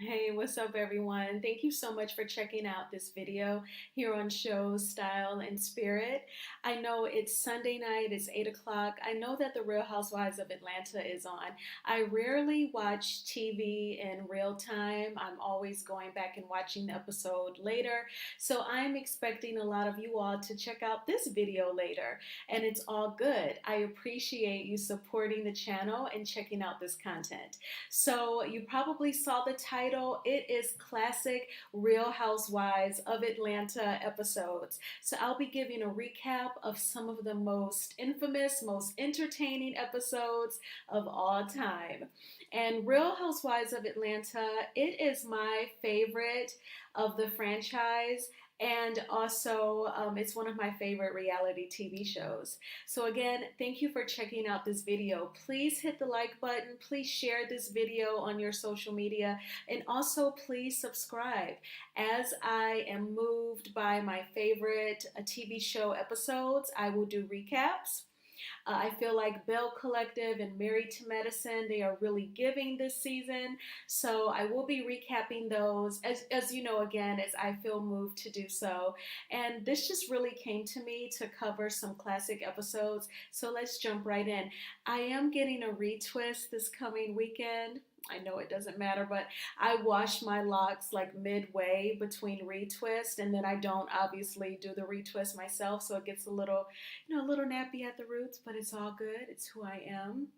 Hey, what's up, everyone? Thank you so much for checking out this video here on Shows, Style, and Spirit. I know it's Sunday night, it's 8 o'clock. I know that The Real Housewives of Atlanta is on. I rarely watch TV in real time. I'm always going back and watching the episode later. So I'm expecting a lot of you all to check out this video later, and it's all good. I appreciate you supporting the channel and checking out this content. So you probably saw the title. It is classic Real Housewives of Atlanta episodes. So I'll be giving a recap of some of the most infamous, most entertaining episodes of all time. And Real Housewives of Atlanta, it is my favorite of the franchise. And also, it's one of my favorite reality TV shows. So again, thank you for checking out this video. Please hit the like button. Please share this video on your social media. And also please subscribe. As I am moved by my favorite TV show episodes, I will do recaps. I feel like Bell Collective and Married to Medicine, they are really giving this season. So I will be recapping those as you know, again, as I feel moved to do so. And this just really came to me to cover some classic episodes. So let's jump right in. I am getting a retwist this coming weekend. I know it doesn't matter, but I wash my locks like midway between retwist, and then I don't obviously do the retwist myself, so it gets a little nappy at the roots, but it's all good. It's who I am.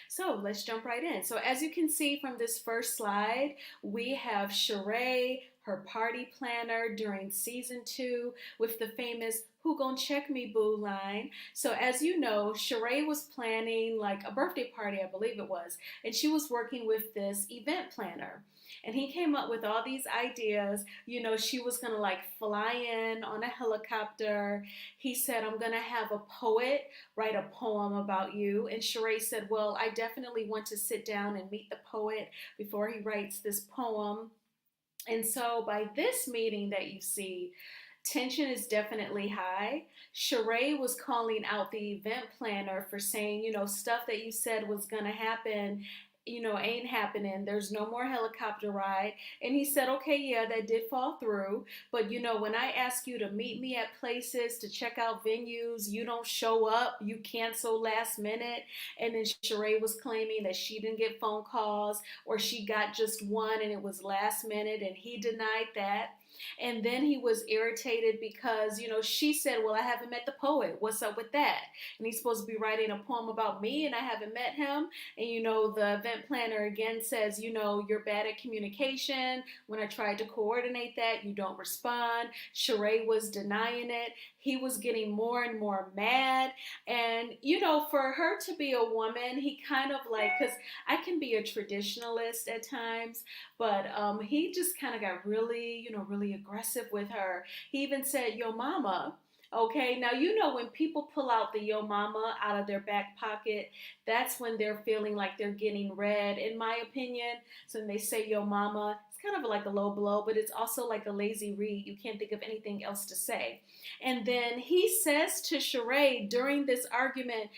So let's jump right in. So as you can see from this first slide, we have Sheree, her party planner during season 2 with the famous "Who gon' check me, boo" line. So as you know, Sheree was planning like a birthday party, I believe it was, and she was working with this event planner. And he came up with all these ideas. You know, she was gonna like fly in on a helicopter. He said, "I'm gonna have a poet write a poem about you." And Sheree said, "Well, I definitely want to sit down and meet the poet before he writes this poem." And so by this meeting that you see, tension is definitely high. Sheree was calling out the event planner for saying, stuff that you said was going to happen, ain't happening. There's no more helicopter ride. And he said, okay, yeah, that did fall through. But, when I ask you to meet me at places, to check out venues, you don't show up, you cancel last minute. And then Sheree was claiming that she didn't get phone calls, or she got just one and it was last minute, and he denied that. And then he was irritated because, she said, well, I haven't met the poet. What's up with that? And he's supposed to be writing a poem about me and I haven't met him. And, the event planner again says, you're bad at communication. When I tried to coordinate that, you don't respond. Sheree was denying it. He was getting more and more mad. And, for her to be a woman, he kind of like, because I can be a traditionalist at times, but he just kind of got really, really aggressive with her. He even said, "Yo mama." Okay, now when people pull out the "yo mama" out of their back pocket, that's when they're feeling like they're getting read, in my opinion. So when they say "yo mama," it's kind of like a low blow, but it's also like a lazy read. You can't think of anything else to say. And then he says to Sheree during this argument,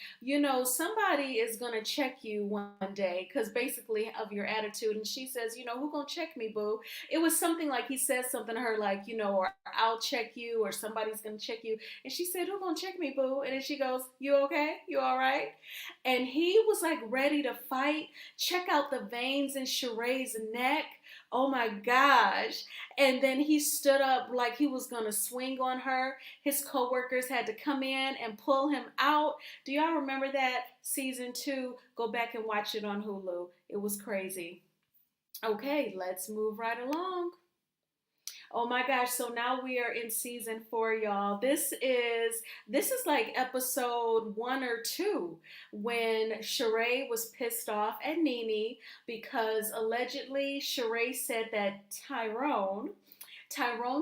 somebody is going to check you one day because basically of your attitude. And she says, who going to check me, boo? It was something like he says something to her like, or I'll check you, or somebody's going to check you. And she said, who going to check me, boo? And then she goes, you okay? You all right? And he was like ready to fight. Check out the veins in Sheree's neck. Oh my gosh. And then he stood up like he was going to swing on her. His coworkers had to come in and pull him out. Do y'all remember that? Season 2, go back and watch it on Hulu. It was crazy. Okay, let's move right along. Oh my gosh, so now we are in season 4, y'all. This is like episode 1 or 2 when Sheree was pissed off at Nene because allegedly Sheree said that Tyrone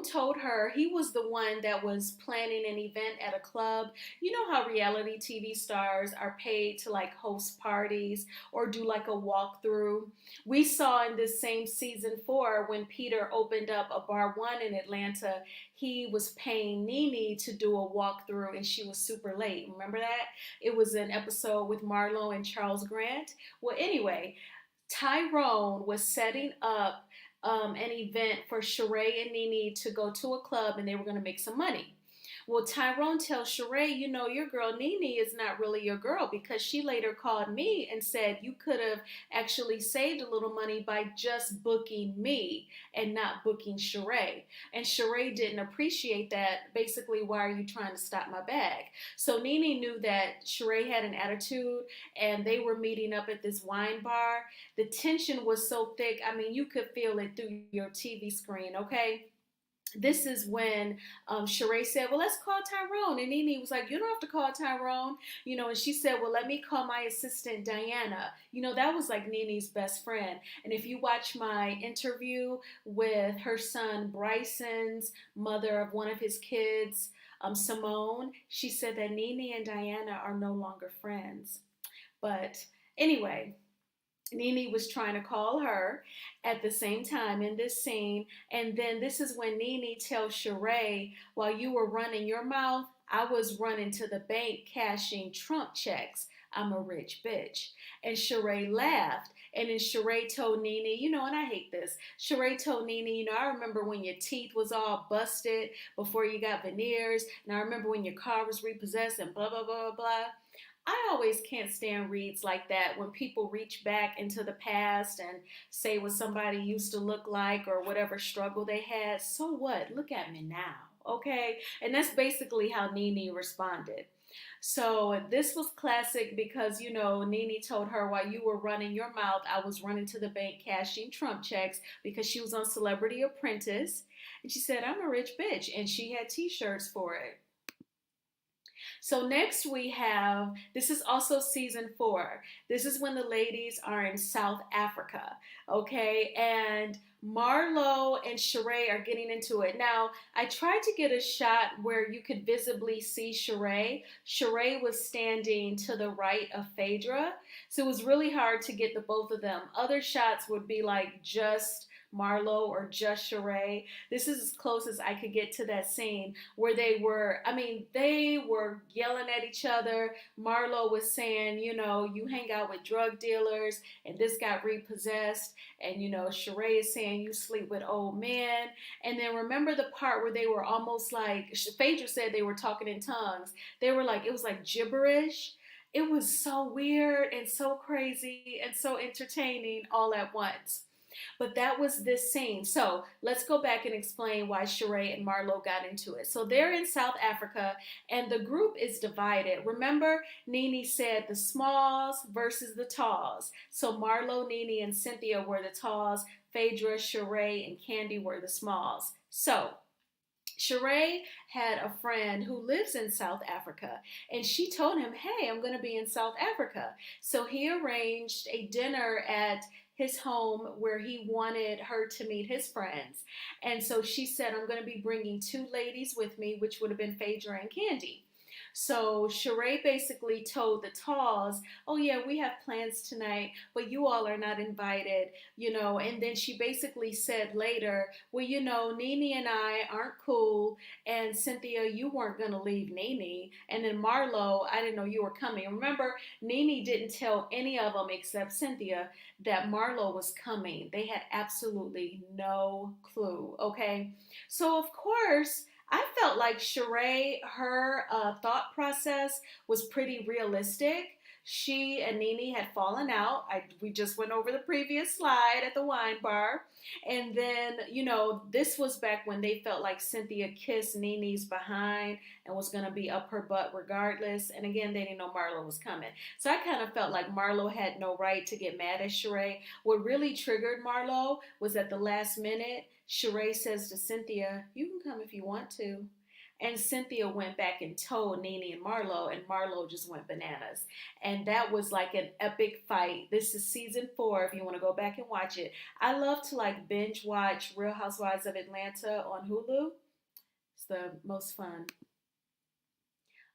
told her he was the one that was planning an event at a club. You know how reality TV stars are paid to like host parties or do like a walkthrough. We saw in this same season 4 when Peter opened up a bar 1 in Atlanta, he was paying Nene to do a walkthrough and she was super late. Remember that? It was an episode with Marlo and Charles Grant. Well, anyway, Tyrone was setting up an event for Sheree and Nene to go to a club and they were going to make some money. Well, Tyrone tells Sheree, you know, your girl Nene is not really your girl because she later called me and said you could have actually saved a little money by just booking me and not booking Sheree. And Sheree didn't appreciate that. Basically, why are you trying to stop my bag? So Nene knew that Sheree had an attitude and they were meeting up at this wine bar. The tension was so thick, I mean, you could feel it through your TV screen, okay? This is when Sheree said, well, let's call Tyrone. And Nene was like, you don't have to call Tyrone. You know, and she said, well, let me call my assistant, Diana. You know, that was like Nene's best friend. And if you watch my interview with her son, Bryson's mother of one of his kids, Simone, she said that Nene and Diana are no longer friends. But anyway, Nene was trying to call her at the same time in this scene. And then this is when Nene tells Sheree, while you were running your mouth, I was running to the bank cashing Trump checks. I'm a rich bitch. And Sheree laughed. And then Sheree told Nene, you know, and I hate this. Sheree told Nene, you know, I remember when your teeth was all busted before you got veneers. And I remember when your car was repossessed and blah, blah, blah, blah. I always can't stand reads like that when people reach back into the past and say what somebody used to look like or whatever struggle they had. So what? Look at me now, okay? And that's basically how Nene responded. So this was classic because, you know, Nene told her while you were running your mouth, I was running to the bank cashing Trump checks because she was on Celebrity Apprentice. And she said, I'm a rich bitch. And she had t-shirts for it. So next we have, this is also season 4. This is when the ladies are in South Africa, okay? And Marlo and Sheree are getting into it. Now, I tried to get a shot where you could visibly see Sheree. Sheree was standing to the right of Phaedra, so it was really hard to get the both of them. Other shots would be like just Marlo or just Sheree. This is as close as I could get to that scene where they were, I mean, they were yelling at each other. Marlo was saying, you know, you hang out with drug dealers and this got repossessed. And, you know, Sheree is saying you sleep with old men. And then remember the part where they were almost like, Phaedra said they were talking in tongues. They were like, it was like gibberish. It was so weird and so crazy and so entertaining all at once. But that was this scene. So let's go back and explain why Sheree and Marlo got into it. So they're in South Africa and the group is divided. Remember, Nene said the smalls versus the talls. So Marlo, Nene, and Cynthia were the talls. Phaedra, Sheree, and Candy were the smalls. So Sheree had a friend who lives in South Africa, and she told him, hey, I'm going to be in South Africa. So he arranged a dinner at his home where he wanted her to meet his friends. And so she said, I'm going to be bringing 2 ladies with me, which would have been Phaedra and Candy. So Sheree basically told the Talls, oh yeah, we have plans tonight, but you all are not invited, you know. And then she basically said later, well, you know, Nene and I aren't cool, and Cynthia, you weren't going to leave Nene. And then Marlo, I didn't know you were coming. Remember, Nene didn't tell any of them except Cynthia that Marlo was coming. They had absolutely no clue, okay? So of course, I felt like Sheree, her thought process was pretty realistic. She and Nene had fallen out. We just went over the previous slide at the wine bar. And then, you know, this was back when they felt like Cynthia kissed Nene's behind and was going to be up her butt regardless. And again, they didn't know Marlo was coming. So I kind of felt like Marlo had no right to get mad at Sheree. What really triggered Marlo was at the last minute, Sheree says to Cynthia, you can come if you want to. And Cynthia went back and told Nene and Marlo just went bananas. And that was like an epic fight. This is season 4, if you want to go back and watch it. I love to like binge watch Real Housewives of Atlanta on Hulu. It's the most fun.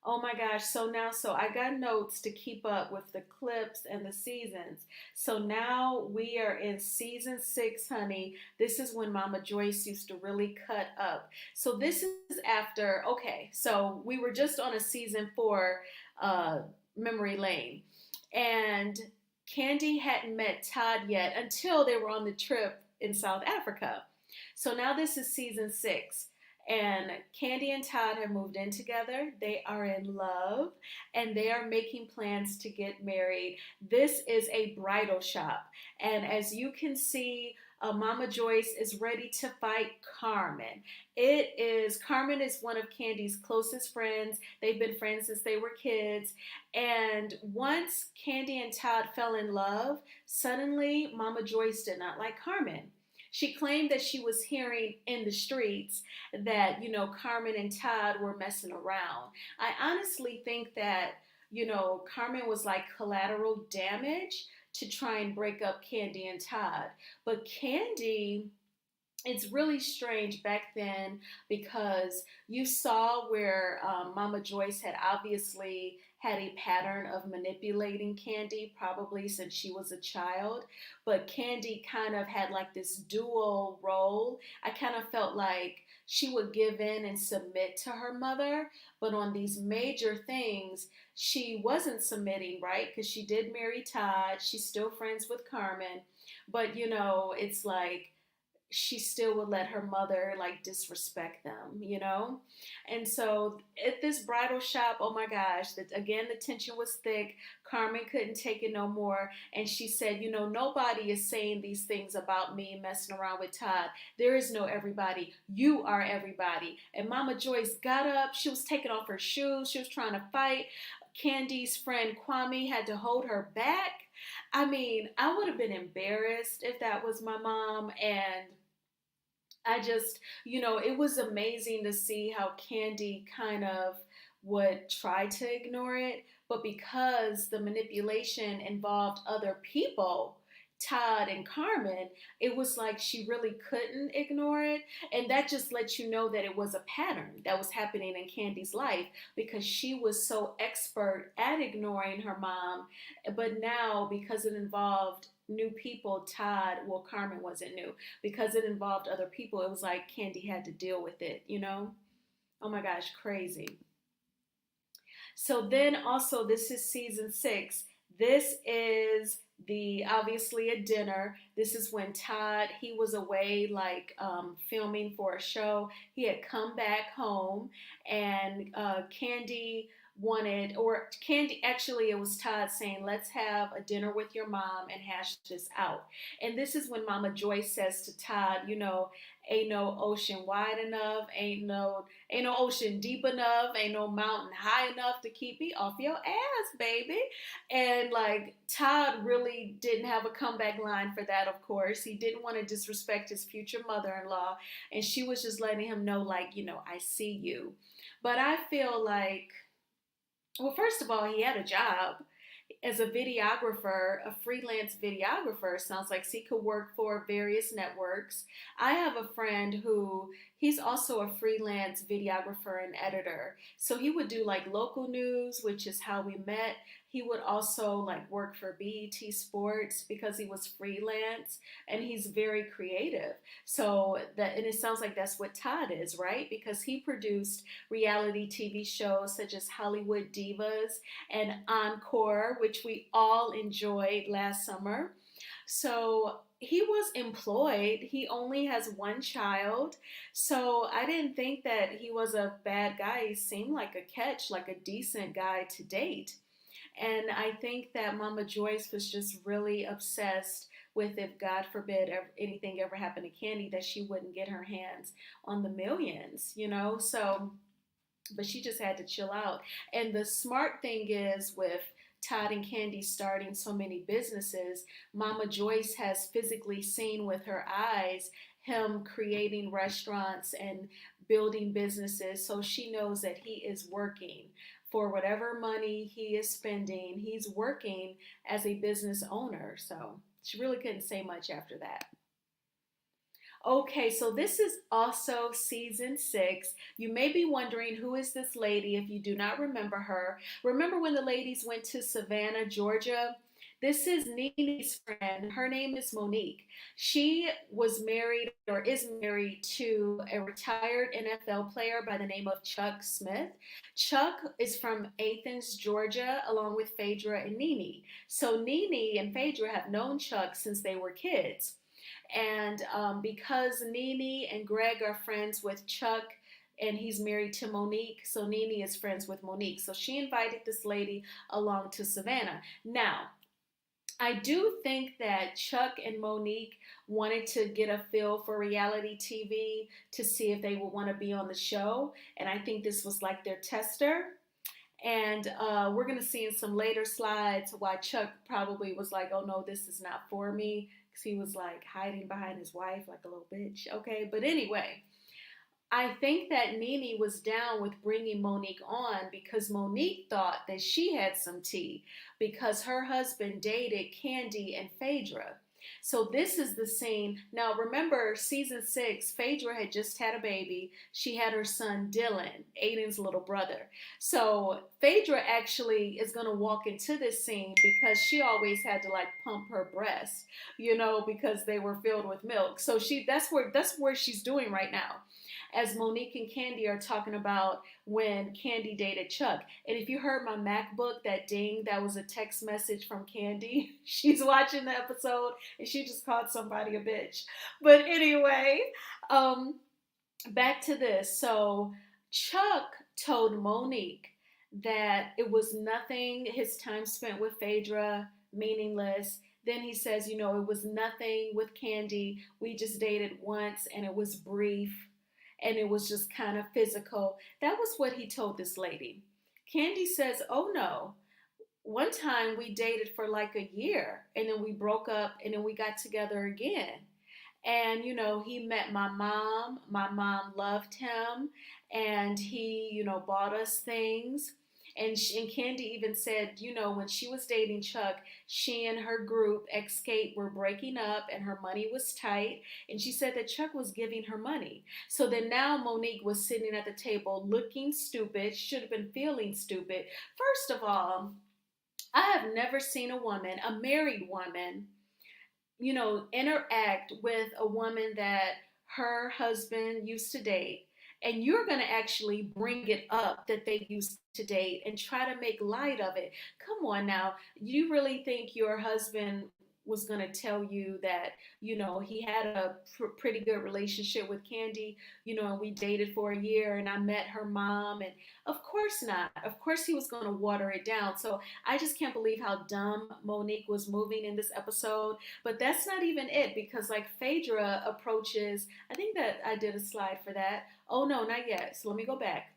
Oh my gosh, so I got notes to keep up with the clips and the seasons. So now we are in season 6, honey. This is when Mama Joyce used to really cut up. So this is after, okay, so we were just on a season 4 memory lane. And Candy hadn't met Todd yet until they were on the trip in South Africa. So now this is season 6. And Candy and Todd have moved in together. They are in love and they are making plans to get married. This is a bridal shop. And as you can see, Mama Joyce is ready to fight Carmen. Carmen is one of Candy's closest friends. They've been friends since they were kids. And once Candy and Todd fell in love, suddenly Mama Joyce did not like Carmen. She claimed that she was hearing in the streets that, Carmen and Todd were messing around. I honestly think that, Carmen was like collateral damage to try and break up Candy and Todd. But Candy, it's really strange back then because you saw where Mama Joyce had obviously had a pattern of manipulating Candy, probably since she was a child. But Candy kind of had like this dual role. I kind of felt like she would give in and submit to her mother, but on these major things, she wasn't submitting, right? Because she did marry Todd. She's still friends with Carmen. But, it's like, she still would let her mother like disrespect them. And so at this bridal shop, oh my gosh, again, the tension was thick. Carmen couldn't take it no more. And she said, nobody is saying these things about me messing around with Todd. There is no everybody. You are everybody. And Mama Joyce got up. She was taking off her shoes. She was trying to fight. Candy's friend Kwame had to hold her back. I mean, I would have been embarrassed if that was my mom. And I just, it was amazing to see how Candy kind of would try to ignore it, but because the manipulation involved other people, Todd and Carmen, it was like she really couldn't ignore it. And that just lets you know that it was a pattern that was happening in Candy's life because she was so expert at ignoring her mom. But now, because it involved new people, Carmen wasn't new. Because it involved other people, it was like Candy had to deal with it. Oh my gosh, crazy. So then also, this is season 6. This is the obviously a dinner. This is when Todd, he was away like filming for a show. He had come back home and Candy, actually it was Todd saying, let's have a dinner with your mom and hash this out. And this is when Mama Joyce says to Todd, ain't no ocean wide enough, ain't no ocean deep enough, ain't no mountain high enough to keep me off your ass, baby. And like Todd really didn't have a comeback line for that, of course. He didn't want to disrespect his future mother-in-law. And she was just letting him know, like, I see you. But I feel like, well, first of all, he had a job as a videographer, a freelance videographer. Sounds like he could work for various networks. I have a friend who he's also a freelance videographer and editor. So he would do like local news, which is how we met. He would also like work for BET Sports because he was freelance and he's very creative. And it sounds like that's what Todd is, right? Because he produced reality TV shows such as Hollywood Divas and Encore, which we all enjoyed last summer. So he was employed. He only has one child. So I didn't think that he was a bad guy. He seemed like a catch, like a decent guy to date. And I think that Mama Joyce was just really obsessed with, if God forbid anything ever happened to Candy, that she wouldn't get her hands on the millions. So, but she just had to chill out. And the smart thing is, with Todd and Candy starting so many businesses, Mama Joyce has physically seen with her eyes him creating restaurants and building businesses. So she knows that he is working for whatever money he is spending. He's working as a business owner. So she really couldn't say much after that. Okay, so this is also season 6. You may be wondering, who is this lady if you do not remember her. Remember when the ladies went to Savannah, Georgia? This is Nene's friend. Her name is Monique. She was married or is married to a retired NFL player by the name of Chuck Smith. Chuck is from Athens, Georgia, along with Phaedra and Nene. So Nene and Phaedra have known Chuck since they were kids. And because Nene and Greg are friends with Chuck, and he's married to Monique, so Nene is friends with Monique. So she invited this lady along to Savannah. Now, I do think that Chuck and Monique wanted to get a feel for reality TV to see if they would want to be on the show. And I think this was like their tester. And we're going to see in some later slides why Chuck probably was like, oh no, this is not for me. Because he was like hiding behind his wife like a little bitch. Okay. But anyway, I think that Nene was down with bringing Monique on because Monique thought that she had some tea because her husband dated Candy and Phaedra. So this is the scene. Now remember, season 6, Phaedra had just had a baby. She had her son Dylan, Aiden's little brother. So Phaedra actually is going to walk into this scene because she always had to like pump her breasts, because they were filled with milk. So that's where she's doing right now, as Monique and Candy are talking about when Candy dated Chuck. And if you heard my MacBook, that ding, that was a text message from Candy. She's watching the episode and she just called somebody a bitch. But anyway, um, back to this. So Chuck told Monique that it was nothing, his time spent with Phaedra, meaningless. Then he says, it was nothing with Candy. We just dated once and it was brief and it was just kind of physical. That was what he told this lady. Candy says, oh no. One time we dated for like a year and then we broke up and then we got together again. And, he met my mom. My mom loved him. And he, bought us things. And Candy even said, when she was dating Chuck, she and her group, Escape, were breaking up and her money was tight. And she said that Chuck was giving her money. So then now Monique was sitting at the table looking stupid, should have been feeling stupid. First of all, I have never seen a woman, a married woman, interact with a woman that her husband used to date, and you're going to actually bring it up that they used to date and try to make light of it. Come on now. You really think your husband was going to tell you that, he had a pretty good relationship with Candy, and we dated for a year and I met her mom? And of course not. Of course he was going to water it down. So I just can't believe how dumb Monique was moving in this episode. But that's not even it, because like Phaedra approaches, I think that I did a slide for that. Oh no, not yet. So let me go back.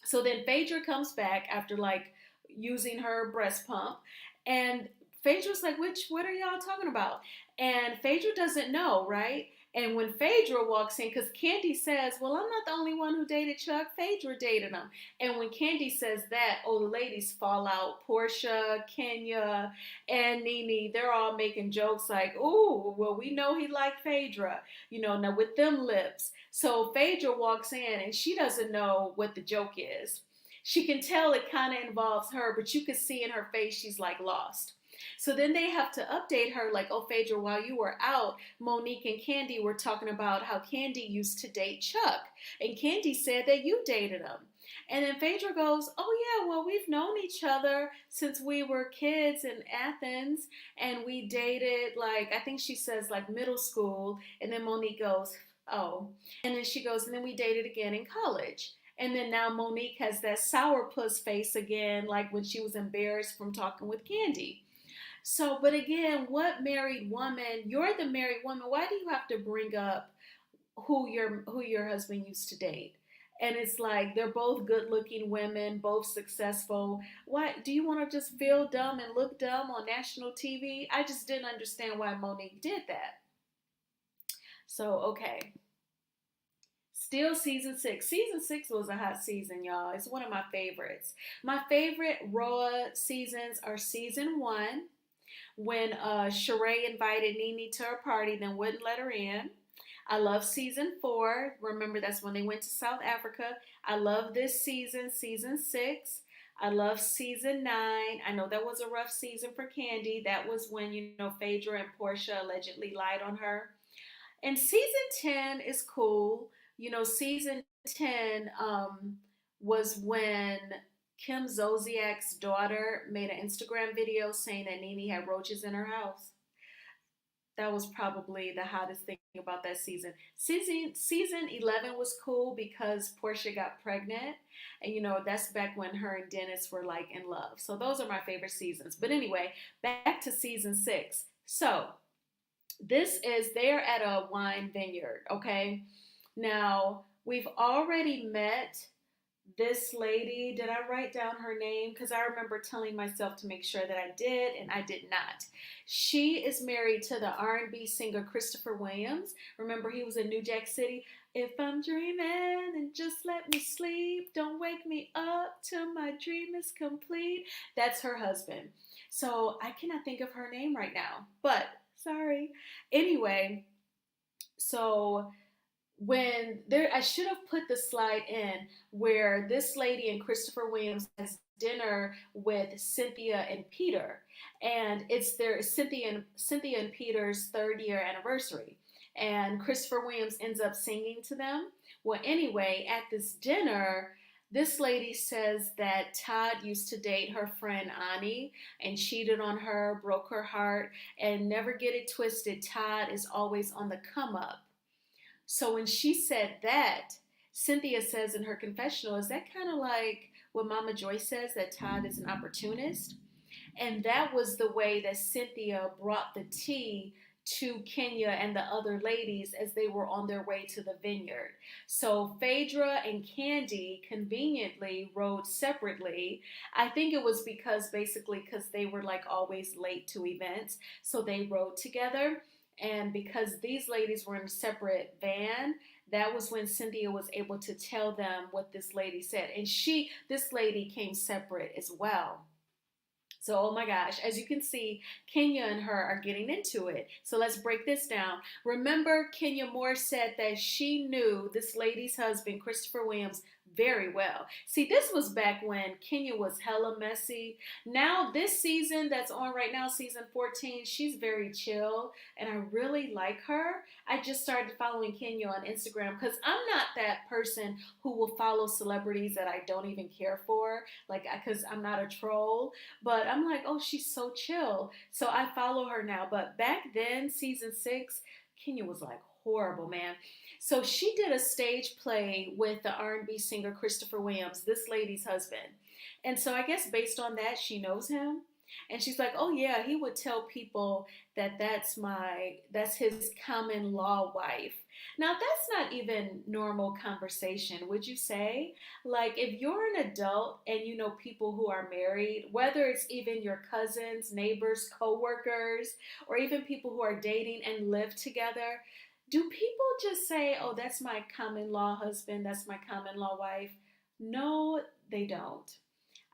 So then Phaedra comes back after like using her breast pump, and Phaedra's like, what are y'all talking about? And Phaedra doesn't know, right? And when Phaedra walks in, because Candy says, well, I'm not the only one who dated Chuck. Phaedra dated him. And when Candy says that, the ladies fall out. Portia, Kenya, and Nene, they're all making jokes like, ooh, well, we know he liked Phaedra, now with them lips. So Phaedra walks in and she doesn't know what the joke is. She can tell it kind of involves her, but you can see in her face she's like lost. So then they have to update her like, oh, Phaedra, while you were out, Monique and Candy were talking about how Candy used to date Chuck. And Candy said that you dated him. And then Phaedra goes, oh, yeah, well, we've known each other since we were kids in Athens. And we dated, like, I think she says, like, middle school. And then Monique goes, oh. And then she goes, and then we dated again in college. And then now Monique has that sourpuss face again, like when she was embarrassed from talking with Candy. So, but again, what married woman, you're the married woman, why do you have to bring up who your husband used to date? And it's like they're both good-looking women, both successful. Why do you want to just feel dumb and look dumb on national TV? I just didn't understand why Monique did that. So, okay. Still season 6. Season 6 was a hot season, y'all. It's one of my favorites. My favorite Raw seasons are season 1, when Sheree invited Nene to her party, then wouldn't let her in. I love season 4. Remember, that's when they went to South Africa. I love this season, season 6. I love season 9. I know that was a rough season for Candy. That was when, Phaedra and Portia allegedly lied on her. And season 10 is cool. Season 10 was when Kim Zolciak's daughter made an Instagram video saying that Nene had roaches in her house. That was probably the hottest thing about that season. Season 11 was cool because Portia got pregnant, and that's back when her and Dennis were like in love. So those are my favorite seasons. But anyway, back to season 6. So they're at a wine vineyard, okay? Now, we've already met this lady. Did I write down her name? Because I remember telling myself to make sure that I did, and I did not. She is married to the R&B singer Christopher Williams. Remember, he was in New Jack City. If I'm dreaming, then just let me sleep. Don't wake me up till my dream is complete. That's her husband. So I cannot think of her name right now, but sorry. Anyway, so when there, I should have put the slide in where this lady and Christopher Williams has dinner with Cynthia and Peter, and it's their Cynthia and Peter's 3rd-year anniversary, and Christopher Williams ends up singing to them. Well, anyway, at this dinner, this lady says that Todd used to date her friend Ani and cheated on her, broke her heart, and never get it twisted, Todd is always on the come up. So when she said that, Cynthia says in her confessional, is that kind of like what Mama Joy says, that Todd is an opportunist? And that was the way that Cynthia brought the tea to Kenya and the other ladies as they were on their way to the vineyard. So Phaedra and Candy conveniently rode separately. I think it was because they were like always late to events. So they rode together. And because these ladies were in a separate van, that was when Cynthia was able to tell them what this lady said. And this lady came separate as well. So, oh my gosh, as you can see, Kenya and her are getting into it. So let's break this down. Remember, Kenya Moore said that she knew this lady's husband, Christopher Williams, very well. See, this was back when Kenya was hella messy. Now, this season that's on right now, season 14, she's very chill, and I really like her. I just started following Kenya on Instagram because I'm not that person who will follow celebrities that I don't even care for, like, because I'm not a troll. But I'm like, oh, she's so chill. So I follow her now. But back then, season 6, Kenya was like horrible, man. So she did a stage play with the R&B singer Christopher Williams, this lady's husband. And so I guess based on that, she knows him. And she's like, oh yeah, he would tell people that that's his common law wife. Now that's not even normal conversation, would you say? Like if you're an adult and you know people who are married, whether it's even your cousins, neighbors, coworkers, or even people who are dating and live together, do people just say, oh, that's my common law husband, that's my common law wife? No, they don't.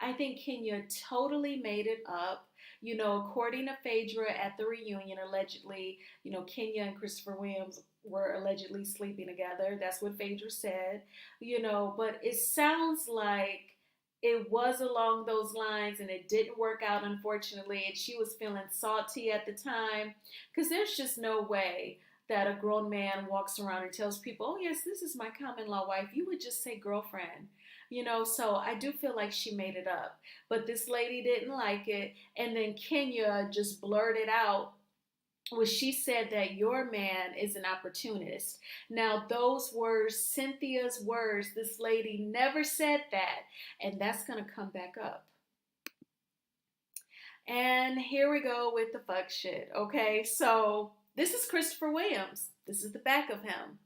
I think Kenya totally made it up. According to Phaedra at the reunion, allegedly, Kenya and Christopher Williams were allegedly sleeping together. That's what Phaedra said, but it sounds like it was along those lines and it didn't work out, unfortunately. And she was feeling salty at the time because there's just no way that a grown man walks around and tells people, oh, yes, this is my common law wife. You would just say girlfriend. So I do feel like she made it up. But this lady didn't like it. And then Kenya just blurted out when she said that your man is an opportunist. Now, those were Cynthia's words. This lady never said that. And that's going to come back up. And here we go with the fuck shit. Okay, so this is Christopher Williams. This is the back of him.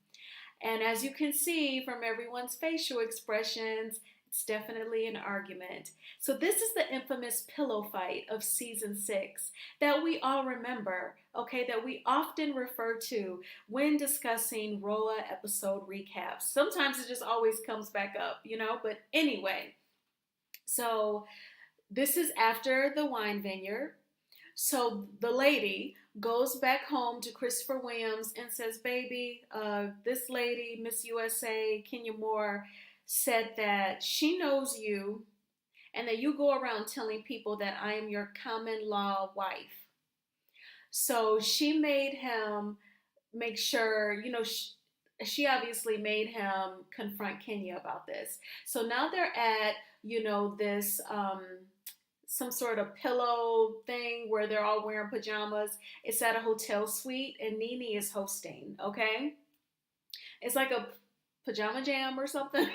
And as you can see from everyone's facial expressions, it's definitely an argument. So this is the infamous pillow fight of season 6 that we all remember, okay, that we often refer to when discussing ROA episode recaps. Sometimes it just always comes back up, but anyway. So this is after the wine vineyard. So the lady goes back home to Christopher Williams and says, baby, this lady, Miss USA, Kenya Moore, said that she knows you and that you go around telling people that I am your common law wife. So she made him make sure, she obviously made him confront Kenya about this. So now they're at, this some sort of pillow thing where they're all wearing pajamas. It's at a hotel suite and Nene is hosting, okay? It's like a pajama jam or something.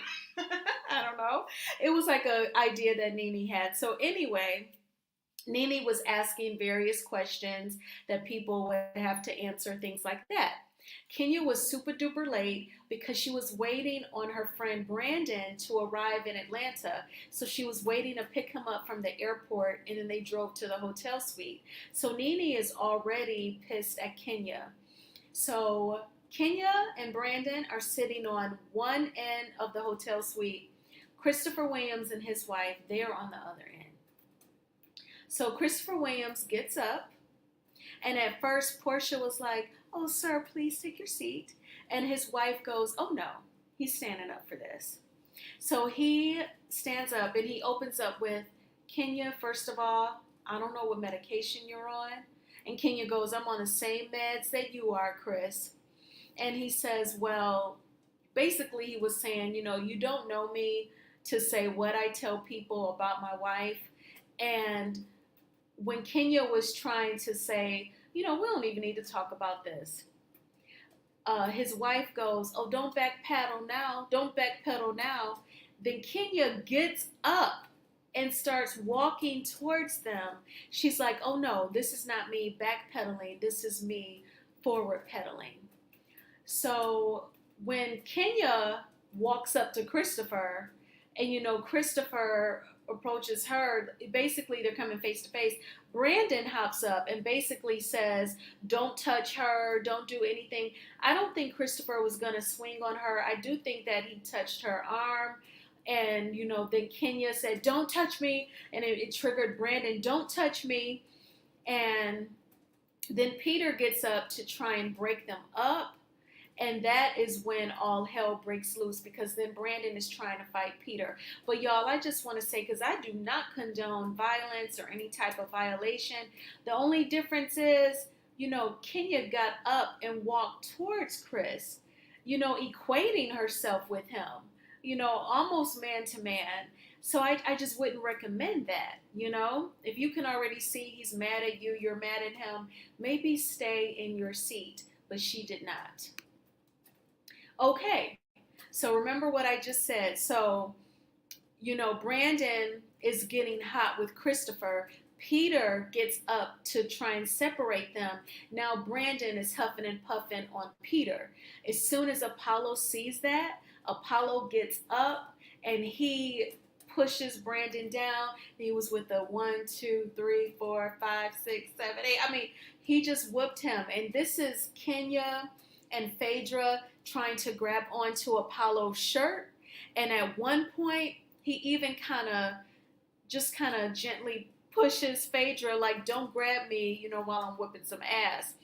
I don't know. It was like an idea that Nene had. So anyway, Nene was asking various questions that people would have to answer, things like that. Kenya was super duper late because she was waiting on her friend Brandon to arrive in Atlanta. So she was waiting to pick him up from the airport and then they drove to the hotel suite. So Nene is already pissed at Kenya. So Kenya and Brandon are sitting on one end of the hotel suite. Christopher Williams and his wife, they are on the other end. So Christopher Williams gets up, and at first Portia was like, "Oh, sir, please take your seat." And his wife goes, "Oh, no, he's standing up for this." So he stands up and he opens up with, "Kenya, first of all, I don't know what medication you're on." And Kenya goes, "I'm on the same meds that you are, Chris." And he says, "Well," basically he was saying, "You don't know me to say what I tell people about my wife." And when Kenya was trying to say, "We don't even need to talk about this," his wife goes, "Oh, don't backpedal now. Don't backpedal now." Then Kenya gets up and starts walking towards them. She's like, "Oh no, this is not me backpedaling. This is me forward pedaling." So when Kenya walks up to Christopher, and Christopher approaches her, basically they're coming face to face. Brandon hops up and basically says, "Don't touch her, don't do anything." I don't think Christopher was gonna swing on her. I do think that he touched her arm. And then Kenya said, "Don't touch me," and it triggered Brandon, "Don't touch me." And then Peter gets up to try and break them up. And that is when all hell breaks loose because then Brandon is trying to fight Peter. But y'all, I just want to say, because I do not condone violence or any type of violation. The only difference is, Kenya got up and walked towards Chris, equating herself with him, almost man to man. So I just wouldn't recommend that, If you can already see he's mad at you, you're mad at him, maybe stay in your seat. But she did not. Okay, so remember what I just said. So, Brandon is getting hot with Christopher. Peter gets up to try and separate them. Now Brandon is huffing and puffing on Peter. As soon as Apollo sees that, Apollo gets up and he pushes Brandon down. He was with a 1, 2, 3, 4, 5, 6, 7, 8. I mean, he just whooped him. And this is Kenya and Phaedra trying to grab onto Apollo's shirt. And at one point, he even kind of gently pushes Phaedra, like, "Don't grab me, while I'm whipping some ass."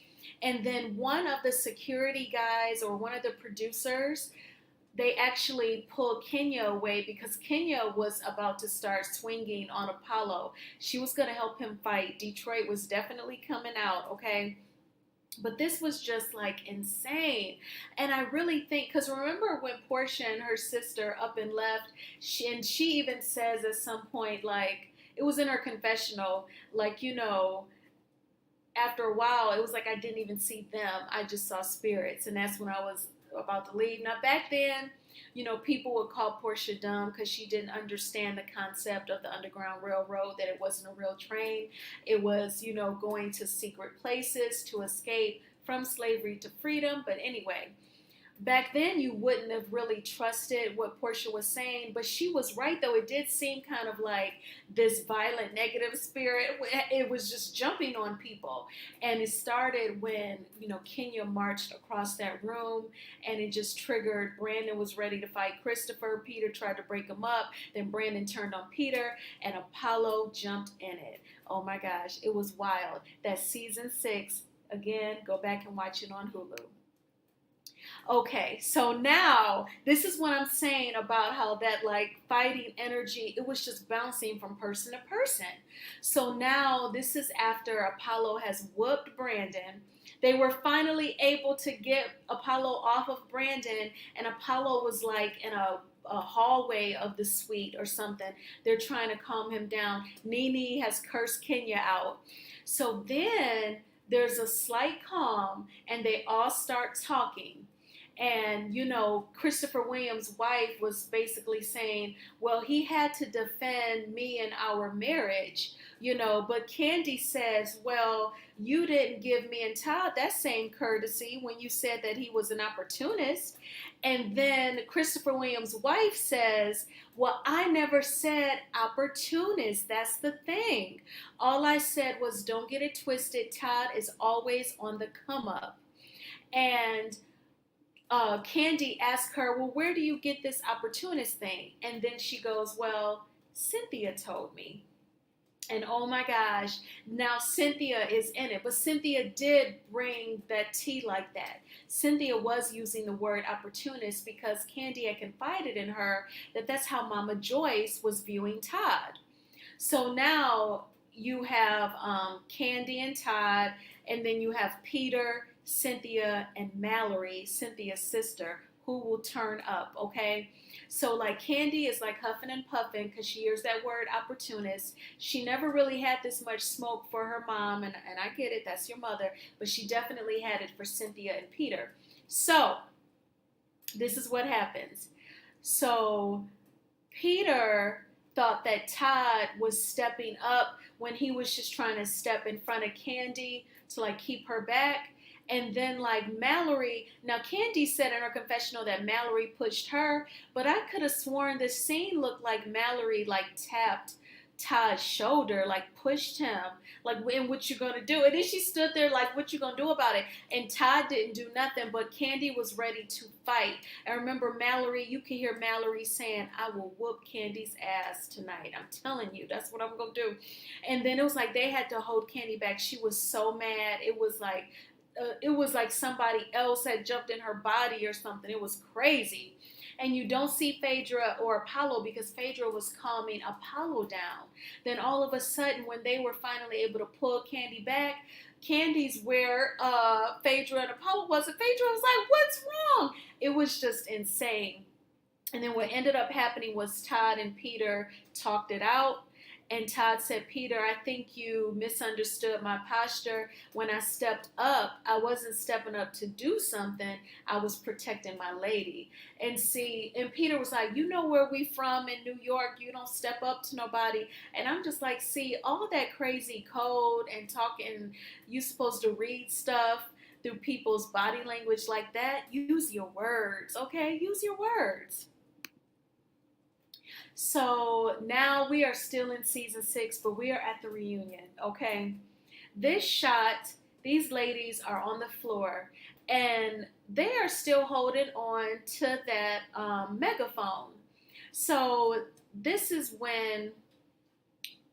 And then one of the security guys or one of the producers, they actually pulled Kenya away because Kenya was about to start swinging on Apollo. She was going to help him fight. Detroit was definitely coming out, okay? But this was just like insane. And I really think, because remember when Portia and her sister up and left, she even says at some point, like, it was in her confessional, like, after a while, it was like I didn't even see them. I just saw spirits. And that's when I was about to leave. Now, back then, people would call Portia dumb because she didn't understand the concept of the Underground Railroad, that it wasn't a real train. It was, going to secret places to escape from slavery to freedom. But anyway, back then you wouldn't have really trusted what Portia was saying, but she was right though. It did seem kind of like this violent negative spirit. It was just jumping on people. And it started when, Kenya marched across that room and it just triggered. Brandon was ready to fight Christopher. Peter tried to break him up. Then Brandon turned on Peter and Apollo jumped in it. Oh my gosh, it was wild. That's season 6. Again, go back and watch it on Hulu. Okay, so now this is what I'm saying about how that like fighting energy, it was just bouncing from person to person. So now this is after Apollo has whooped Brandon. They were finally able to get Apollo off of Brandon, and Apollo was like in a hallway of the suite or something. They're trying to calm him down. Nene has cursed Kenya out. So then there's a slight calm, and they all start talking. And Christopher Williams' wife was basically saying, well, he had to defend me and our marriage, but Candy says, well, you didn't give me and Todd that same courtesy when you said that he was an opportunist. And then Christopher Williams' wife says, well, I never said opportunist. That's the thing. All I said was, don't get it twisted. Todd is always on the come up. And Candy asked her, well, where do you get this opportunist thing? And then she goes, well, Cynthia told me. And oh my gosh, now Cynthia is in it. But Cynthia did bring that tea like that. Cynthia was using the word opportunist because Candy had confided in her that that's how Mama Joyce was viewing Todd. So now you have Candy and Todd, and then you have Peter, Cynthia, and Mallory, Cynthia's sister, who will turn up, okay? So, like, Candy is like huffing and puffing because she hears that word opportunist. She never really had this much smoke for her mom, and I get it, that's your mother, but she definitely had it for Cynthia and Peter. So, this is what happens. So, Peter thought that Todd was stepping up when he was just trying to step in front of Candy to like keep her back. And then like Mallory, now Candy said in her confessional that Mallory pushed her, but I could have sworn this scene looked like Mallory like tapped Todd's shoulder, like pushed him, like, and what you gonna do? And then she stood there like, what you gonna do about it? And Todd didn't do nothing, but Candy was ready to fight. And remember Mallory, you can hear Mallory saying, I will whoop Candy's ass tonight. I'm telling you, that's what I'm gonna do. And then it was like they had to hold Candy back. She was so mad. It was like somebody else had jumped in her body or something. It was crazy. And you don't see Phaedra or Apollo because Phaedra was calming Apollo down. Then all of a sudden, when they were finally able to pull Candy back, Candy's where Phaedra and Apollo was, and Phaedra was like, what's wrong? It was just insane. And then what ended up happening was Todd and Peter talked it out. And Todd said, Peter, I think you misunderstood my posture. When I stepped up, I wasn't stepping up to do something. I was protecting my lady. And Peter was like, you know where we from in New York. You don't step up to nobody. And I'm just like, see, all that crazy code and talking, you're supposed to read stuff through people's body language like that. Use your words, okay? Use your words. So now we are still in season 6, but we are at the reunion, okay? This shot, these ladies are on the floor, and they are still holding on to that megaphone. So this is when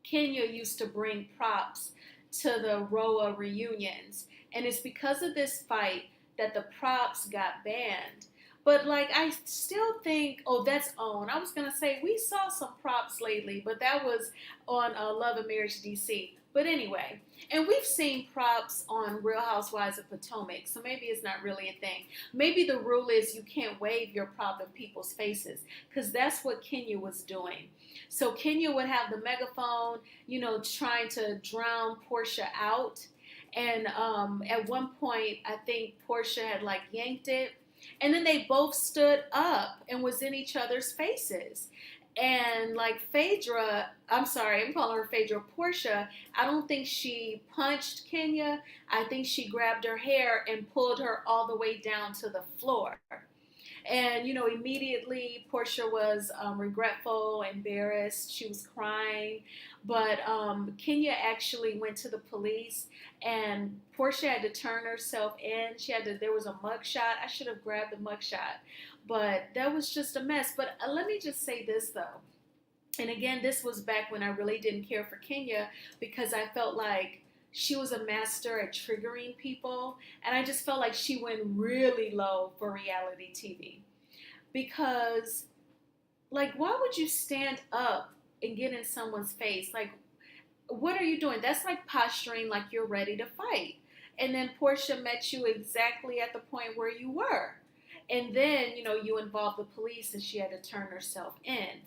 Kenya used to bring props to the Roa reunions, and it's because of this fight that the props got banned. But like I still think, oh, that's OWN. I was gonna say we saw some props lately, but that was on Love and Marriage DC. But anyway, and we've seen props on Real Housewives of Potomac, so maybe it's not really a thing. Maybe the rule is you can't wave your prop in people's faces, because that's what Kenya was doing. So Kenya would have the megaphone, trying to drown Portia out. And at one point, I think Portia had like yanked it. And then they both stood up and was in each other's faces. And like Phaedra, I'm sorry, I'm calling her Phaedra, Portia, I don't think she punched Kenya. I think she grabbed her hair and pulled her all the way down to the floor. And, immediately Portia was regretful, embarrassed. She was crying. But Kenya actually went to the police, and Portia had to turn herself in. There was a mugshot. I should have grabbed the mugshot. But that was just a mess. But let me just say this, though. And again, this was back when I really didn't care for Kenya because I felt like she was a master at triggering people. And I just felt like she went really low for reality TV because, like, why would you stand up and get in someone's face? Like, what are you doing? That's like posturing like you're ready to fight. And then Portia met you exactly at the point where you were. And then, you involved the police and she had to turn herself in.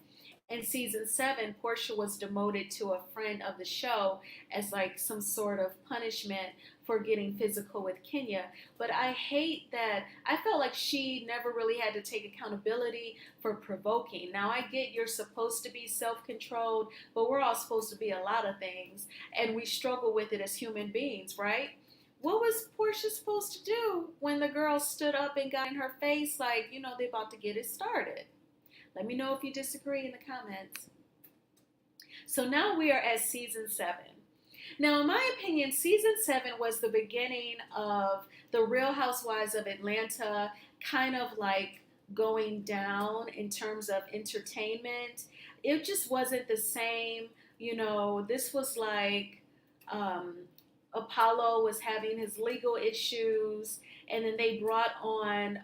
In season 7, Portia was demoted to a friend of the show as like some sort of punishment for getting physical with Kenya. But I hate that. I felt like she never really had to take accountability for provoking. Now, I get you're supposed to be self controlled, but we're all supposed to be a lot of things, and we struggle with it as human beings, right? What was Portia supposed to do when the girl stood up and got in her face like, they about to get it started? Let me know if you disagree in the comments. So now we are at season 7. Now, in my opinion, season 7 was the beginning of the Real Housewives of Atlanta kind of like going down in terms of entertainment. It just wasn't the same. This was like um, Apollo was having his legal issues, and then they brought on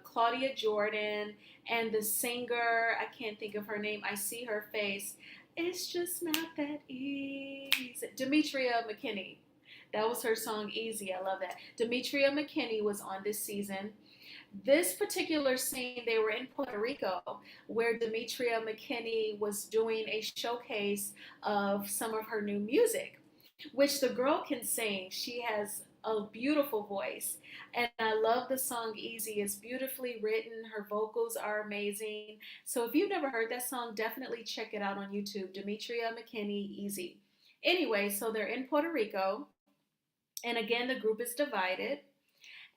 Claudia Jordan and the singer. I can't think of her name. I see her face. It's just not that easy. Demetria McKinney. That was her song Easy. I love that. Demetria McKinney was on this season. This particular scene, they were in Puerto Rico where Demetria McKinney was doing a showcase of some of her new music, which the girl can sing. She has a beautiful voice. And I love the song Easy. It's beautifully written. Her vocals are amazing. So if you've never heard that song, definitely check it out on YouTube. Demetria McKinney, Easy. Anyway, so they're in Puerto Rico. And again, the group is divided.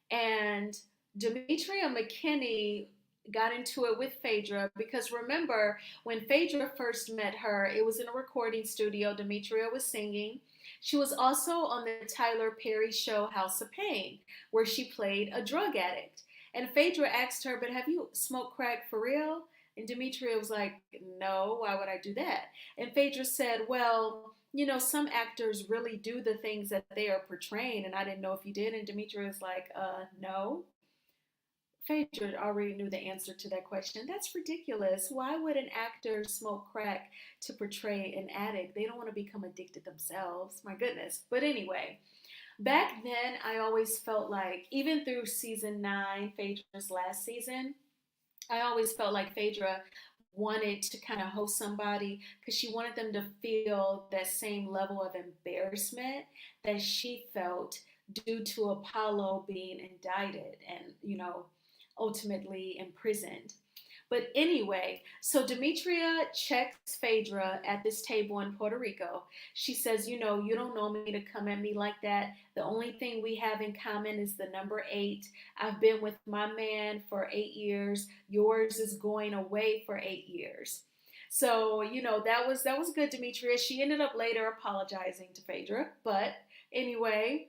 And Demetria McKinney got into it with Phaedra because remember, when Phaedra first met her, it was in a recording studio. Demetria was singing. She was also on the Tyler Perry show House of Pain, where she played a drug addict. And Phaedra asked her, "But have you smoked crack for real?" And Demetria was like, "No, why would I do that?" And Phaedra said, "Well, some actors really do the things that they are portraying, and I didn't know if you did." And Demetria is like, no. Phaedra already knew the answer to that question. That's ridiculous. Why would an actor smoke crack to portray an addict? They don't want to become addicted themselves. My goodness. But anyway, back then I always felt like, even through season 9, Phaedra's last season, I always felt like Phaedra wanted to kind of host somebody because she wanted them to feel that same level of embarrassment that she felt due to Apollo being indicted and, ultimately imprisoned. But anyway, so Demetria checks Phaedra at this table in Puerto Rico. She says, you don't know me to come at me like that. The only thing we have in common is the number 8. I've been with my man for 8 years. Yours is going away for 8 years. So, that was good, Demetria. She ended up later apologizing to Phaedra. But anyway,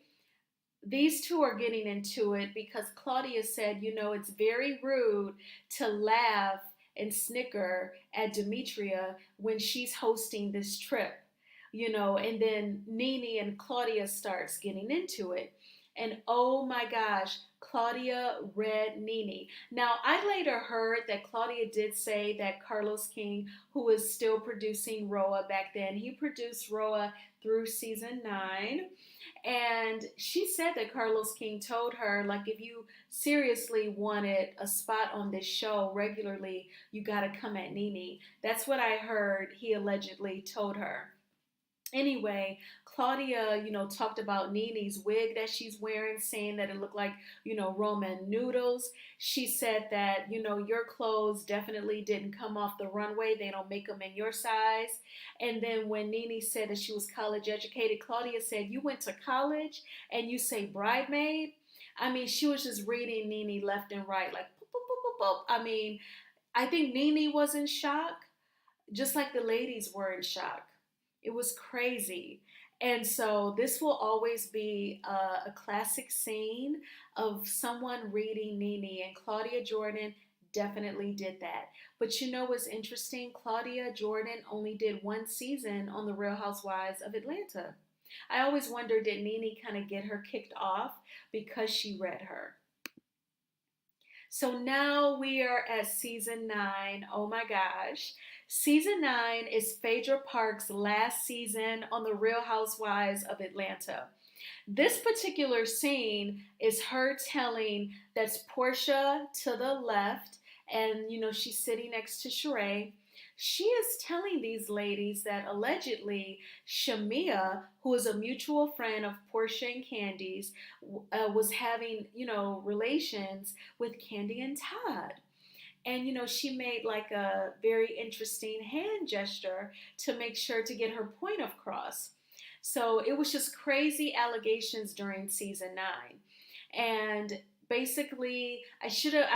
these two are getting into it because Claudia said, it's very rude to laugh and snicker at Demetria when she's hosting this trip, and then Nene and Claudia starts getting into it. And oh my gosh, Claudia read Nene. Now, I later heard that Claudia did say that Carlos King, who was still producing Roa back then, he produced Roa through season 9. And she said that Carlos King told her, like, if you seriously wanted a spot on this show regularly, you got to come at Nene. That's what I heard he allegedly told her. Anyway, Claudia, talked about Nene's wig that she's wearing, saying that it looked like, Roman noodles. She said that, your clothes definitely didn't come off the runway. They don't make them in your size. And then when Nene said that she was college educated, Claudia said, you went to college and you say bridemaid? I mean, she was just reading Nene left and right, like, boop, boop, boop, boop, boop. I mean, I think Nene was in shock, just like the ladies were in shock. It was crazy. And so this will always be a classic scene of someone reading Nene, and Claudia Jordan definitely did that. But what's interesting? Claudia Jordan only did one season on The Real Housewives of Atlanta. I always wonder, did Nene kind of get her kicked off because she read her? So now we are at season 9. Oh my gosh. Season 9 is Phaedra Park's last season on The Real Housewives of Atlanta. This particular scene is her telling, that's Portia to the left, and she's sitting next to Sheree. She is telling these ladies that allegedly Shamia, who is a mutual friend of Portia and Candy's, was having, relations with Candy and Todd. And she made like a very interesting hand gesture to make sure to get her point across. So it was just crazy allegations during season 9. And basically, I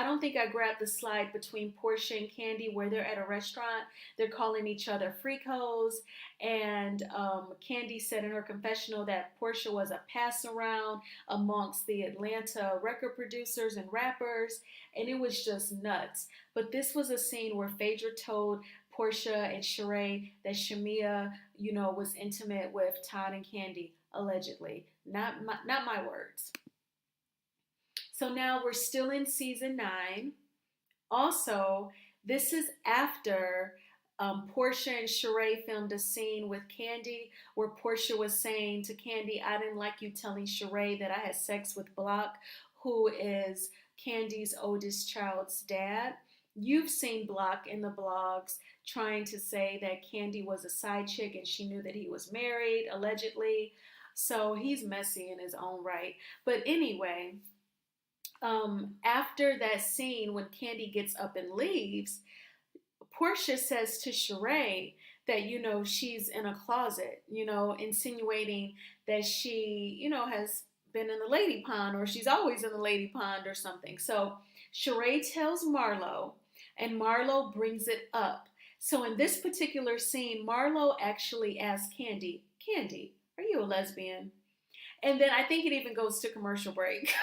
don't think I grabbed the slide between Portia and Candy where they're at a restaurant. They're calling each other freakos. And Candy said in her confessional that Portia was a pass around amongst the Atlanta record producers and rappers. And it was just nuts. But this was a scene where Phaedra told Portia and Sheree that Shamia, was intimate with Todd and Candy, allegedly. Not my words. So now we're still in season 9. Also, this is after Portia and Sheree filmed a scene with Candy where Portia was saying to Candy, I didn't like you telling Sheree that I had sex with Block, who is Candy's oldest child's dad. You've seen Block in the blogs trying to say that Candy was a side chick and she knew that he was married, allegedly. So he's messy in his own right. But anyway, after that scene, when Candy gets up and leaves, Portia says to Sheree that, she's in a closet, insinuating that she, has been in the lady pond, or she's always in the lady pond or something. So Sheree tells Marlo, and Marlo brings it up. So in this particular scene, Marlo actually asks Candy, Candy, are you a lesbian? And then I think it even goes to commercial break.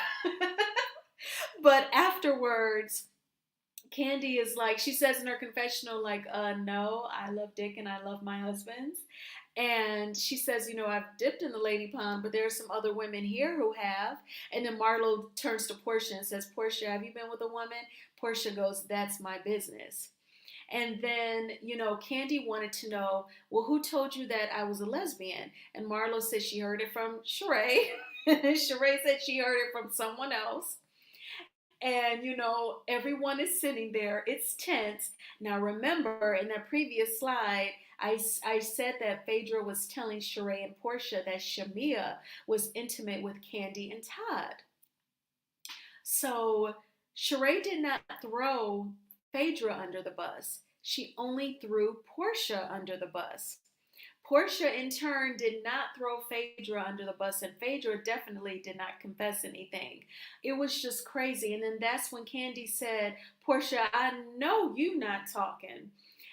But afterwards, Candy is like, she says in her confessional, like, no, I love dick and I love my husbands. And she says, I've dipped in the lady pond, but there are some other women here who have. And then Marlo turns to Portia and says, Portia, have you been with a woman? Portia goes, that's my business. And then, Candy wanted to know, well, who told you that I was a lesbian? And Marlo said she heard it from Sheree. Sheree said she heard it from someone else. And, everyone is sitting there. It's tense. Now, remember, in that previous slide, I said that Phaedra was telling Sheree and Portia that Shamia was intimate with Candy and Todd. So Sheree did not throw Phaedra under the bus. She only threw Portia under the bus. Portia, in turn, did not throw Phaedra under the bus, and Phaedra definitely did not confess anything. It was just crazy. And then that's when Candy said, Portia, I know you not talking.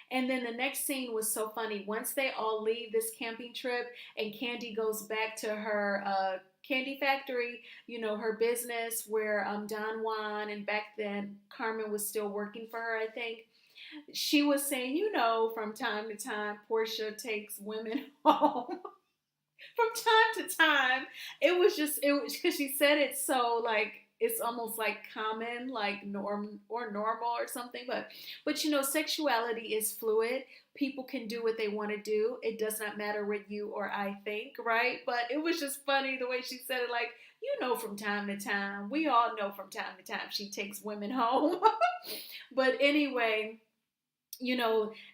And then the next scene was so funny. Once they all leave this camping trip and Candy goes back to her candy factory, her business where Don Juan and back then Carmen was still working for her, I think. She was saying, from time to time, Portia takes women home. From time to time. It was because she said it so like, it's almost like common, like norm or normal or something. But sexuality is fluid. People can do what they want to do. It does not matter what you or I think, right? But it was just funny the way she said it, like, from time to time. We all know from time to time she takes women home. But anyway,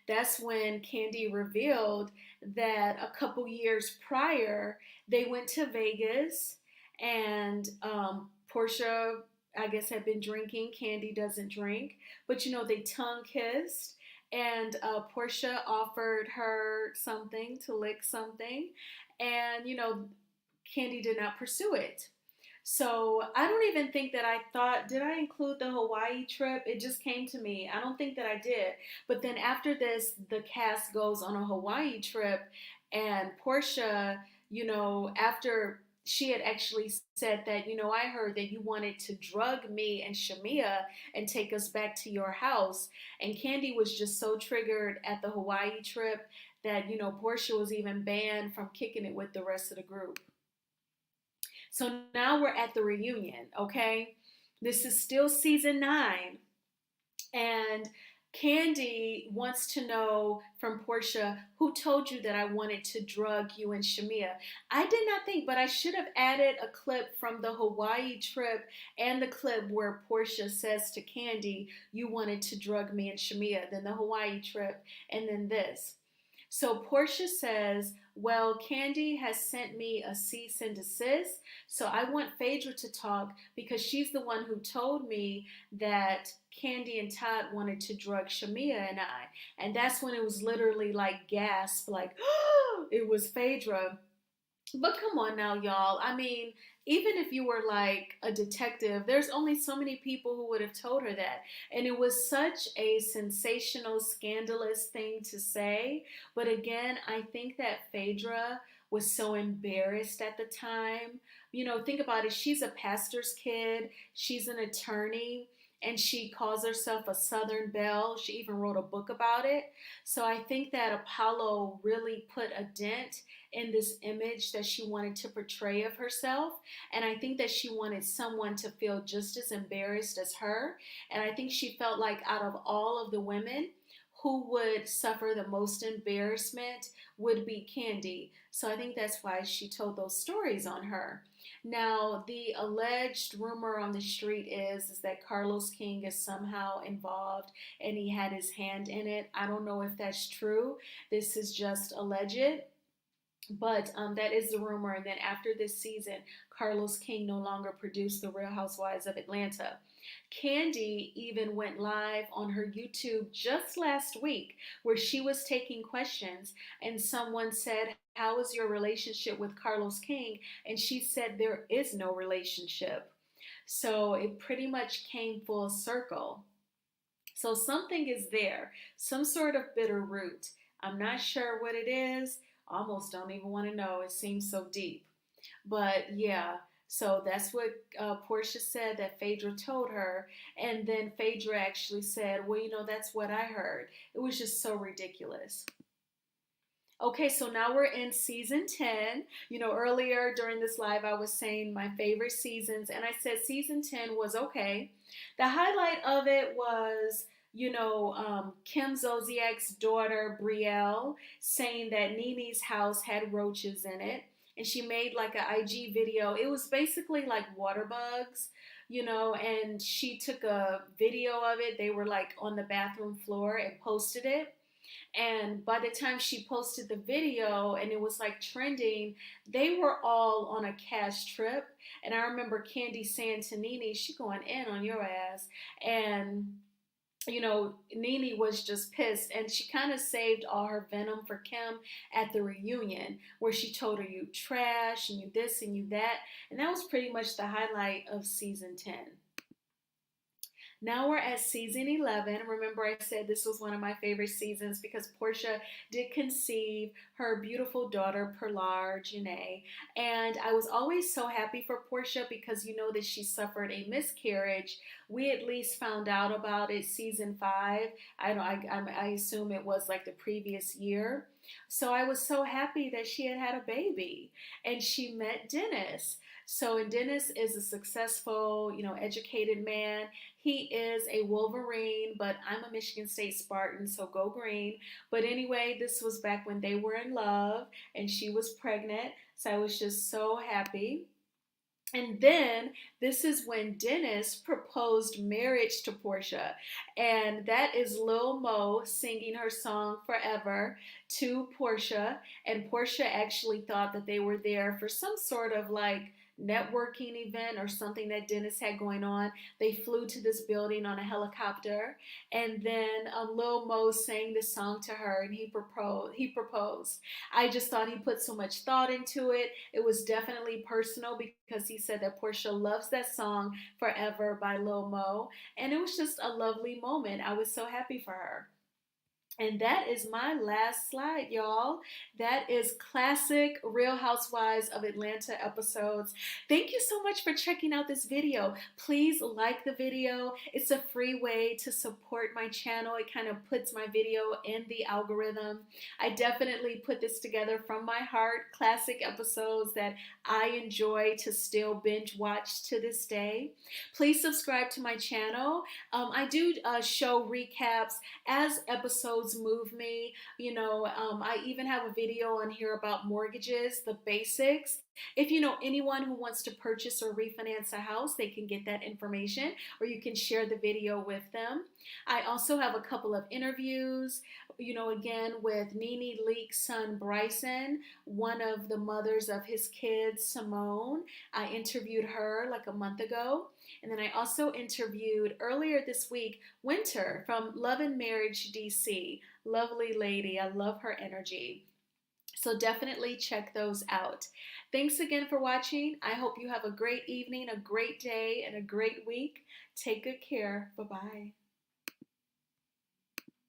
that's when Candy revealed that a couple years prior, they went to Vegas and Portia, I guess, had been drinking. Candy doesn't drink. But, they tongue kissed. And Portia offered her something to lick something. And, Candy did not pursue it. So I don't even think that I thought, did I include the Hawaii trip? It just came to me. I don't think that I did. But then after this, the cast goes on a Hawaii trip, and Portia, after she had actually said that, I heard that you wanted to drug me and Shamia and take us back to your house. And Candy was just so triggered at the Hawaii trip that, Portia was even banned from kicking it with the rest of the group. So now we're at the reunion, okay? This is still season 9. And Candy wants to know from Portia, who told you that I wanted to drug you and Shamia? I did not think, but I should have added a clip from the Hawaii trip and the clip where Portia says to Candy, you wanted to drug me and Shamia, then the Hawaii trip, and then this. So Portia says, well, Candy has sent me a cease and desist. So I want Phaedra to talk because she's the one who told me that Candy and Todd wanted to drug Shamia and I. And that's when it was literally like gasp, like, it was Phaedra. But come on now, y'all. I mean, even if you were like a detective, there's only so many people who would have told her that. And it was such a sensational, scandalous thing to say. But again, I think that Phaedra was so embarrassed at the time. Think about it. She's a pastor's kid, she's an attorney. And she calls herself a Southern Belle. She even wrote a book about it. So I think that Apollo really put a dent in this image that she wanted to portray of herself. And I think that she wanted someone to feel just as embarrassed as her. And I think she felt like out of all of the women, who would suffer the most embarrassment would be Candy. So I think that's why she told those stories on her. Now, the alleged rumor on the street is that Carlos King is somehow involved and he had his hand in it. I don't know if that's true. This is just alleged. But that is the rumor. And then after this season, Carlos King no longer produced The Real Housewives of Atlanta. Candy even went live on her YouTube just last week where she was taking questions and someone said, how is your relationship with Carlos King? And she said, there is no relationship. So it pretty much came full circle. So something is there, some sort of bitter root. I'm not sure what it is. Almost don't even want to know. It seems so deep. But yeah, so that's what Portia said that Phaedra told her. And then Phaedra actually said, well, that's what I heard. It was just so ridiculous. Okay, so now we're in season 10. Earlier during this live, I was saying my favorite seasons, and I said season 10 was okay. The highlight of it was, Kim Zolciak's daughter, Brielle, saying that Nene's house had roaches in it. And she made like an IG video. It was basically like water bugs, and she took a video of it. They were like on the bathroom floor and posted it. And by the time she posted the video and it was like trending, they were all on a cash trip. And I remember Candy saying to Nene, she going in on your ass. And Nene was just pissed and she kind of saved all her venom for Kim at the reunion where she told her you trash and you this and you that. And that was pretty much the highlight of season 10. Now we're at season 11. Remember, I said this was one of my favorite seasons because Portia did conceive her beautiful daughter, Pilar Janae. And I was always so happy for Portia because you know that she suffered a miscarriage. We at least found out about it season 5. I assume it was like the previous year. So I was so happy that she had had a baby and she met Dennis. So, and Dennis is a successful, educated man. He is a Wolverine, but I'm a Michigan State Spartan, so go green. But anyway, this was back when they were in love and she was pregnant. So I was just so happy. And then this is when Dennis proposed marriage to Portia. And that is Lil Mo singing her song Forever to Portia. And Portia actually thought that they were there for some sort of like networking event or something that Dennis had going on. They flew to this building on a helicopter. And then Lil Mo sang this song to her and he proposed. I just thought he put so much thought into it. It was definitely personal because he said that Portia loves that song Forever by Lil Mo. And it was just a lovely moment. I was so happy for her. And that is my last slide, y'all. That is classic Real Housewives of Atlanta episodes. Thank you so much for checking out this video. Please like the video. It's a free way to support my channel. It kind of puts my video in the algorithm. I definitely put this together from my heart. Classic episodes that I enjoy to still binge watch to this day. Please subscribe to my channel. I do show recaps as episodes move me. I even have a video on here about mortgages, the basics. If you know anyone who wants to purchase or refinance a house, they can get that information, or you can share the video with them. I also have a couple of interviews, again with Nene Leak's son Bryson, one of the mothers of his kids, Simone. I interviewed her like a month ago. And then I also interviewed earlier this week Winter from Love and Marriage DC. Lovely lady. I love her energy. So definitely check those out. Thanks again for watching. I hope you have a great evening, a great day, and a great week. Take good care. Bye-bye.